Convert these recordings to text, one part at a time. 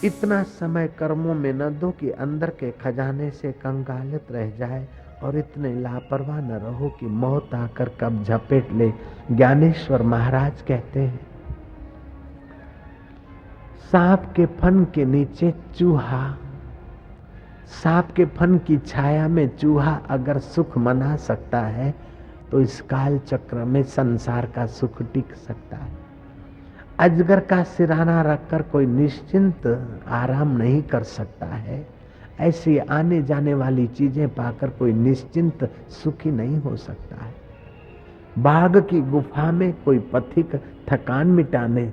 इतना समय कर्मों में न दो कि अंदर के खजाने से कंगालित रह जाए, और इतने लापरवाह न रहो कि मौत आकर कब झपेट ले। ज्ञानेश्वर महाराज कहते हैं, सांप के फन के नीचे चूहा, सांप के फन की छाया में चूहा अगर सुख मना सकता है, तो इस काल चक्र में संसार का सुख टिक सकता है। अजगर का सिरहाना रखकर कोई निश्चिंत आराम नहीं कर सकता है, ऐसी आने जाने वाली चीजें पाकर कोई निश्चिंत सुखी नहीं हो सकता है। बाघ की गुफा में कोई पथिक थकान मिटाने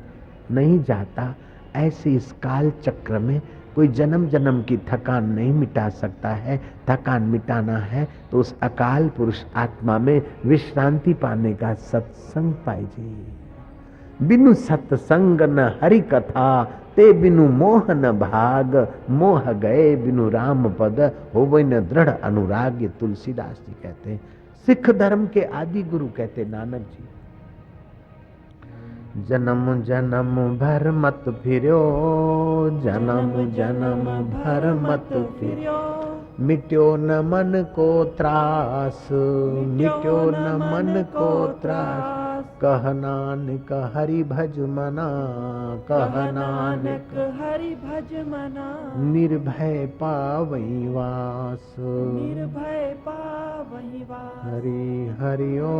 नहीं जाता, ऐसे इस काल चक्र में कोई जन्म जन्म की थकान नहीं मिटा सकता है। थकान मिटाना है तो उस अकाल पुरुष आत्मा में विश्रांति पाने का सत्संग पाइजे। बिनु सत्संग न हरि कथा, ते बिनु मोह न भाग, मोह गए बिनु राम पद, होवे न दृढ़ अनुराग। ये तुलसीदास जी कहते हैं। सिख धर्म के आदि गुरु कहते नानक जी, जन्म जन्म भर मत फिर्यो, जन्म जन्म भर मत फिर्यो, मिट्यो न मन को त्रास, मिट्यो न मन को त्रास। कह नानक हरि भज मना, कह नानक हरि भज मना। निर्भय पावई वास, निर्भय पावई वास। हरि हरि ओ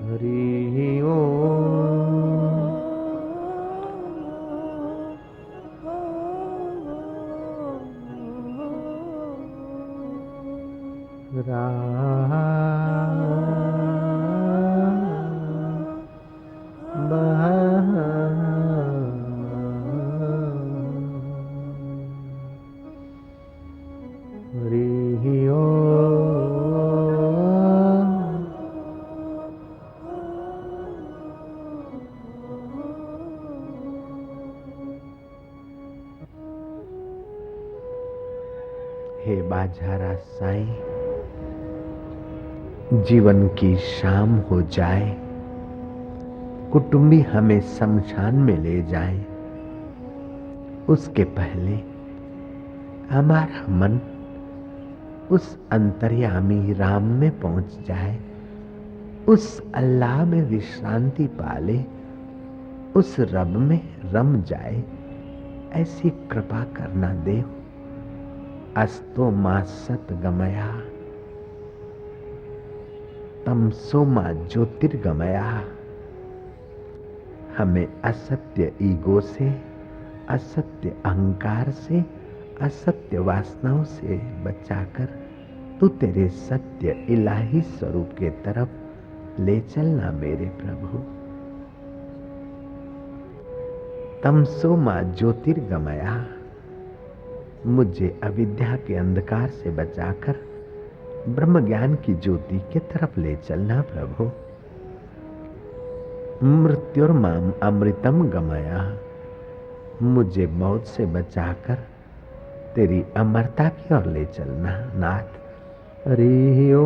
हरि ओ हे बाझारा साईं, जीवन की शाम हो जाए, कुटुंबी हमें शमशान में ले जाए, उसके पहले हमारा मन उस अंतर्यामी राम में पहुंच जाए, उस अल्लाह में विश्रांति पाले, उस रब में रम जाए, ऐसी कृपा करना देव। अस्तो मा सत गमया, तमसो मा ज्योतिर्गमया। हमें असत्य ईगो से, असत्य अहंकार से, असत्य वासनाओं से बचाकर तू तेरे सत्य इलाही स्वरूप के तरफ ले चलना मेरे प्रभु। तमसो मा ज्योतिर्गमया, मुझे अविद्या के अंधकार से बचाकर ब्रह्म ज्ञान की ज्योति के तरफ ले चलना प्रभु। मृत्युर्माम अमृतम गमया, मुझे मौत से बचाकर तेरी अमरता की ओर ले चलना नाथ। हरि ओ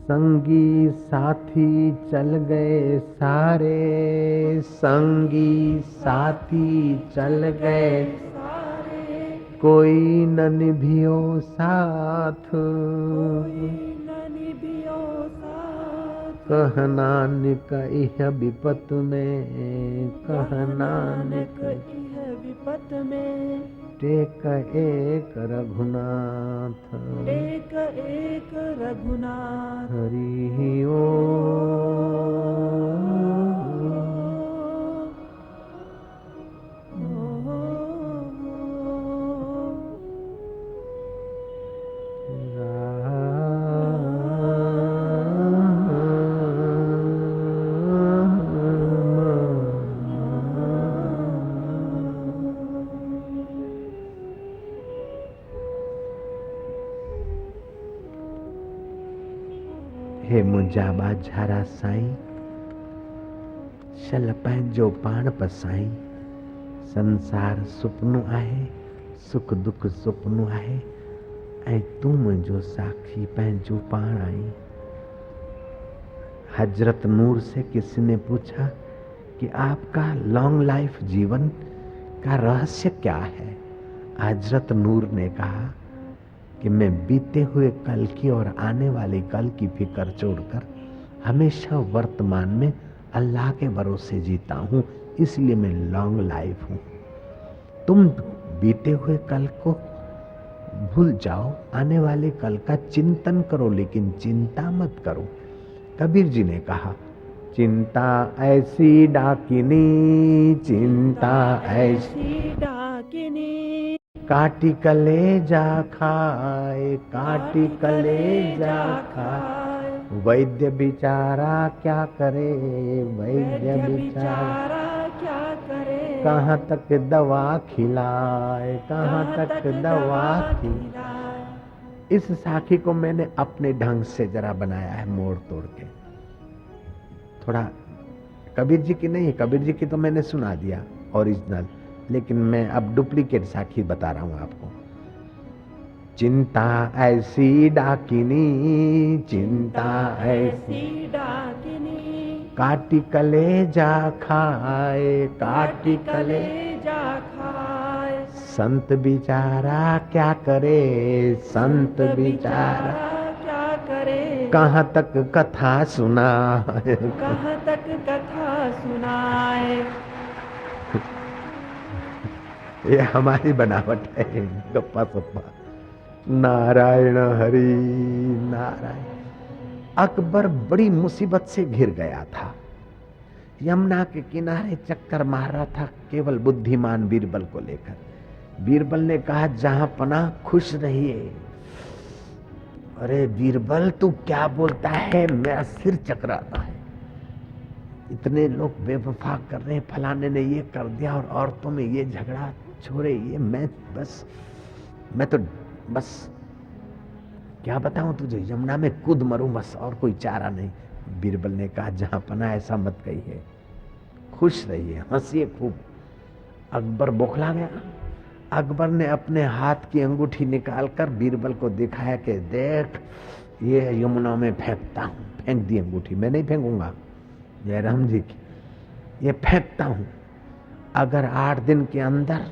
संगी साथी चल गए सारे, संगी साथी चल गए सारे। कोई न निभियो साथ, कोई न निभियो साथ। कह नानक इह विपत में, कह नानक इह विपत में। टेक एक रघुनाथ, एक एक रघुनाथ। हरि ओ हे मुझा बाझारा साईं, शल पंहिंजो पाण पसाई, संसार सुपनो आहे, सुख दुख सुपनो आहे, ऐं तूं मुंहिंजो साखी पंहिंजो पाण आई। हजरत नूर से किसी ने पूछा कि आपका लॉन्ग लाइफ जीवन का रहस्य क्या है? हजरत नूर ने कहा कि मैं बीते हुए कल की और आने वाले कल की फिक्र छोड़कर हमेशा वर्तमान में अल्लाह के भरोसे जीता हूँ, इसलिए मैं लॉन्ग लाइफ हूँ। तुम बीते हुए कल को भूल जाओ, आने वाले कल का चिंतन करो, लेकिन चिंता मत करो। कबीर जी ने कहा, चिंता ऐसी डाकिनी, चिंता ऐसी डाकिनी, काटी कलेजा खाए, काटी कलेजा खाए। वैद्य बिचारा क्या करे, वैद्य बिचारा क्या करे, कहाँ तक दवा खिलाए, कहाँ तक दवा खिलाए। इस साखी को मैंने अपने ढंग से जरा बनाया है, मोड़ तोड़ के। थोड़ा कबीर जी की नहीं, कबीर जी की तो मैंने सुना दिया ओरिजिनल, लेकिन मैं अब डुप्लीकेट साखी बता रहा हूं आपको। चिंता ऐसी डाकिनी, चिंता ऐसी डाकिनी, काटी कलेजा खाए, काटी कलेजा खाए। संत बिचारा क्या करे, संत बिचारा क्या करे, कहाँ तक कथा सुनाए, कहाँ तक कथा सुनाए। ये हमारी बनावट है, गप्पा सप्पा। नारायण हरि नारायण। अकबर बड़ी मुसीबत से घिर गया था। यमुना के किनारे चक्कर मार रहा था केवल बुद्धिमान बीरबल को लेकर। बीरबल ने कहा, जहां पना खुश रहिए। अरे बीरबल तू क्या बोलता है, मेरा सिर चकराता है। इतने लोग बेवफा कर रहे हैं, फलाने ने ये कर दिया और औरतों में ये झगड़ा, छोड़े ये, मैं तो बस क्या बताऊं तुझे, यमुना में कूद मरूं बस, और कोई चारा नहीं। बीरबल ने कहा, जहां पना ऐसा मत कहिए, खुश रहिए, हंसिए खूब। अकबर बौखला गया। अकबर ने अपने हाथ की अंगूठी निकालकर बीरबल को दिखाया कि देख, ये यमुना में फेंकता हूं। फेंक दी अंगूठी। मैं नहीं फेंकूंगा, जयराम जी की, ये फेंकता हूं। अगर 8 दिन के अंदर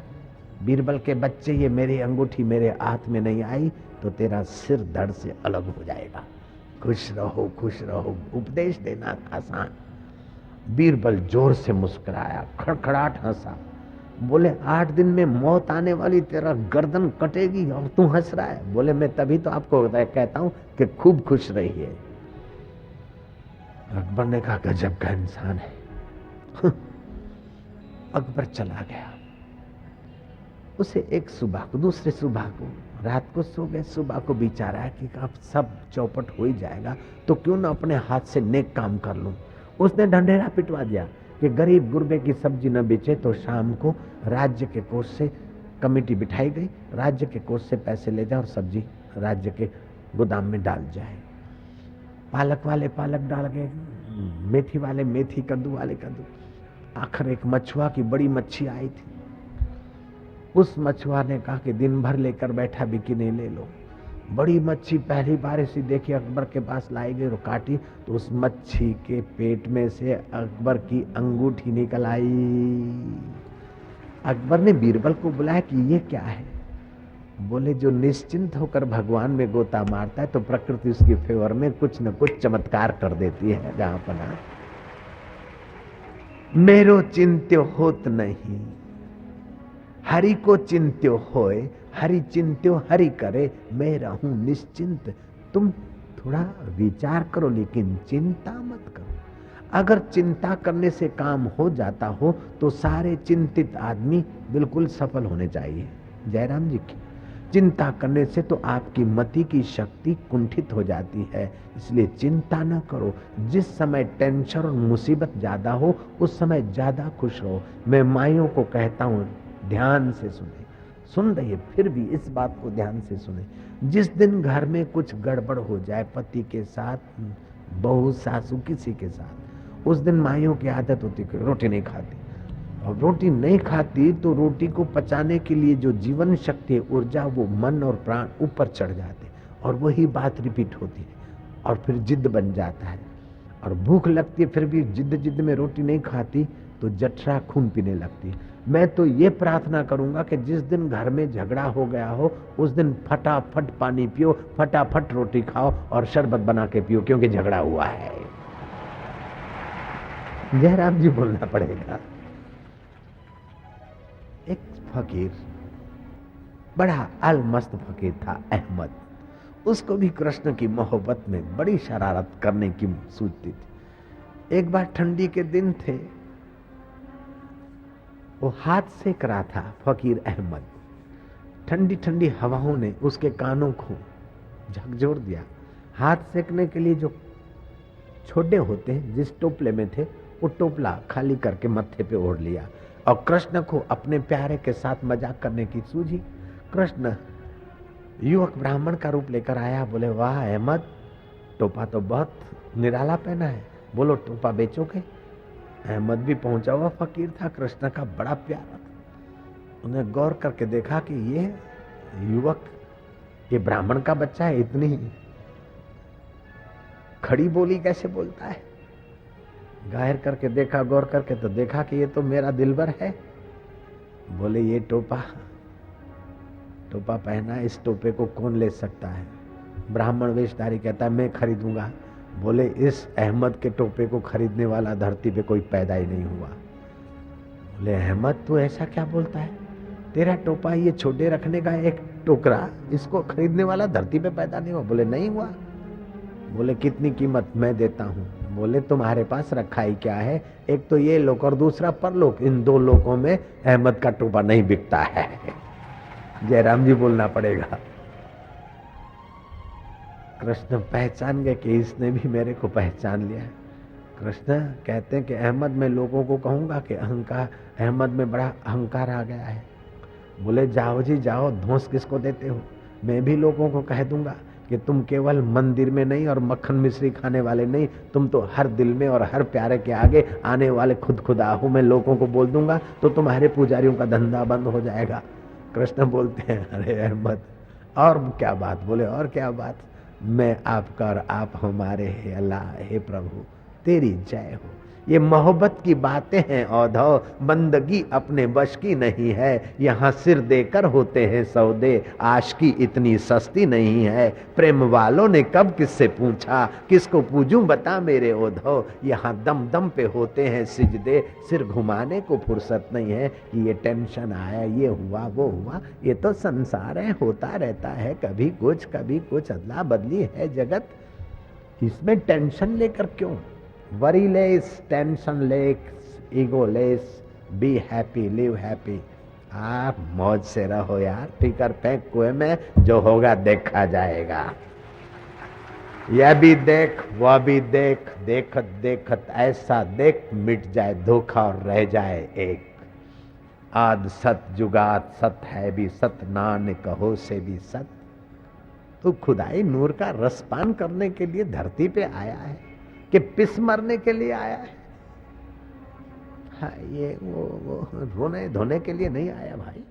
बीरबल के बच्चे ये मेरी अंगूठी मेरे हाथ में नहीं आई तो तेरा सिर धड़ से अलग हो जाएगा। खुश रहो, खुश रहो। उपदेश देना आसान। बीरबल जोर से मुस्कुराया, खड़खड़ाट हंसा। बोले, 8 दिन में मौत आने वाली, तेरा गर्दन कटेगी और तू हंस रहा है। बोले, मैं तभी तो आपको कहता हूं कि खूब खुश रहिए। अकबर ने कहा, गजब का इंसान है। अकबर चला गया। उसे एक सुबह को, दूसरे सुबह को, रात को सो गए, सुबह को विचार आया कि अब सब चौपट हो ही जाएगा तो क्यों ना अपने हाथ से नेक काम कर लूं। उसने ढंढेरा पिटवा दिया कि गरीब गुरबे की सब्जी न बेचे तो शाम को राज्य के कोष से कमेटी बिठाई गई, राज्य के कोष से पैसे ले जाए और सब्जी राज्य के गोदाम में डाल जाए। पालक वाले पालक डाल गए, मेथी वाले मेथी, कद्दू वाले कद्दू। आखिर एक मछुआ की बड़ी मच्छी आई थी। उस मछुआ ने कहा कि दिन भर लेकर बैठा, बिकी नहीं, ले लो। बड़ी मच्छी पहली बार ऐसी देखी, अकबर के पास लाई गई और काटी तो उस मच्छी के पेट में से अकबर की अंगूठी निकल आई। अकबर ने बीरबल को बुलाया कि ये क्या है। बोले, जो निश्चिंत होकर भगवान में गोता मारता है तो प्रकृति उसके फेवर में कुछ न कुछ चमत्कार कर देती है। जहां पना मेरो चिंत्यो होत नहीं, हरि को चिंत्यो होए, हरि चिंत्यो हरि करे, मैं रहूं निश्चिंत। तुम थोड़ा विचार करो लेकिन चिंता मत करो। अगर चिंता करने से काम हो जाता हो तो सारे चिंतित आदमी बिल्कुल सफल होने चाहिए। जयराम जी की चिंता करने से तो आपकी मति की शक्ति कुंठित हो जाती है, इसलिए चिंता न करो। जिस समय टेंशन और मुसीबत ज्यादा हो उस समय ज्यादा खुश रहो। मैं माइयों को कहता हूं, ध्यान से सुने, सुन रही है फिर भी इस बात को ध्यान से सुने। जिस दिन घर में कुछ गड़बड़ हो जाए, पति के साथ, बहू, सासू, किसी के साथ, उस दिन माइयों की आदत होती कि रोटी नहीं खाती, और रोटी नहीं खाती तो रोटी को पचाने के लिए जो जीवन शक्ति है, ऊर्जा, वो मन और प्राण ऊपर चढ़ जाते, और वही बात रिपीट होती है, और फिर जिद बन जाता है। और भूख लगती है फिर भी जिद में रोटी नहीं खाती तो जठरा खून पीने लगती है। मैं तो ये प्रार्थना करूंगा कि जिस दिन घर में झगड़ा हो गया हो उस दिन फटाफट पानी पियो, फटाफट रोटी खाओ और शरबत बना के पियो, क्योंकि झगड़ा हुआ है। जयराम जी बोलना पड़ेगा। एक फकीर, बड़ा अलमस्त फकीर था, अहमद। उसको भी कृष्ण की मोहब्बत में बड़ी शरारत करने की सूझती थी। एक बार ठंडी के दिन थे, वो हाथ सेक रहा था फकीर अहमद। ठंडी ठंडी हवाओं ने उसके कानों को झकझोर दिया। हाथ सेकने के लिए जो छोटे होते हैं, जिस टोपले में थे, वो टोपला खाली करके मत्थे पे ओढ़ लिया, और कृष्ण को अपने प्यारे के साथ मजाक करने की सूझी। कृष्ण युवक ब्राह्मण का रूप लेकर आया। बोले, वाह अहमद, टोपा तो बहुत निराला पहना है, बोलो टोपा बेचोगे? अहमद भी पहुंचा हुआ फकीर था, कृष्ण का बड़ा प्यारा था। उन्हें गौर करके देखा कि ये युवक, ये ब्राह्मण का बच्चा है, इतनी खड़ी बोली कैसे बोलता है। गायर करके देखा, गौर करके तो देखा कि ये तो मेरा दिलबर है। बोले, ये टोपा पहना है, इस टोपे को कौन ले सकता है? ब्राह्मण वेशधारी कहता है, मैं खरीदूंगा। बोले, इस अहमद के टोपे को खरीदने वाला धरती पे कोई पैदा ही नहीं हुआ। बोले, अहमद तू ऐसा क्या बोलता है? तेरा टोपा ये छोटे रखने का एक टोकरा, इसको खरीदने वाला धरती पे पैदा नहीं हुआ? बोले, नहीं हुआ। बोले, कितनी कीमत? मैं देता हूँ। बोले, तुम्हारे पास रखा ही क्या है? एक तो ये लोक और दूसरा परलोक, इन दो लोकों में अहमद का टोपा नहीं बिकता है। जयराम जी बोलना पड़ेगा। कृष्ण पहचान गए कि इसने भी मेरे को पहचान लिया। कृष्ण कहते हैं कि अहमद, मैं लोगों को कहूंगा कि अहंकार, अहमद में बड़ा अहंकार आ गया है। बोले, जाओ जी जाओ, धोस किसको देते हो? मैं भी लोगों को कह दूंगा कि तुम केवल मंदिर में नहीं और मक्खन मिश्री खाने वाले नहीं, तुम तो हर दिल में और हर प्यारे के आगे आने वाले खुद खुदा हो। मैं लोगों को बोल दूंगा तो तुम्हारे पुजारियों का धंधा बंद हो जाएगा। कृष्ण बोलते हैं, अरे अहमद, और क्या बात? बोले, और क्या बात? मैं आपका और आप हमारे, हे अल्लाह, हे प्रभु, तेरी जय हो। ये मोहब्बत की बातें हैं औधो, बंदगी अपने बश की नहीं है। यहाँ सिर देकर होते हैं सौदे, आशिकी इतनी सस्ती नहीं है। प्रेम वालों ने कब किससे पूछा, किसको पूजूं बता मेरे औधो। यहाँ दम दम पे होते हैं सिजदे, सिर घुमाने को फुर्सत नहीं है कि ये टेंशन आया, ये हुआ, वो हुआ। ये तो संसार है, होता रहता है, कभी कुछ, अदला बदली है जगत। इसमें टेंशन लेकर क्यों? Worryless, tensionless, egoless, be happy, live happy. आप मौज से रहो यार, फिकर फेंक कुएं में, जो होगा देखा जाएगा। यह भी देख, वह भी देख, देखत देखत ऐसा देख, मिट जाए धोखा और रह जाए एक। आद सत जुगात सत है भी सत, नानक हो से भी सत। तो खुदाई नूर का रसपान करने के लिए धरती पे आया है कि पिस मरने के लिए आया है? हाँ, ये वो रोने धोने के लिए नहीं आया भाई।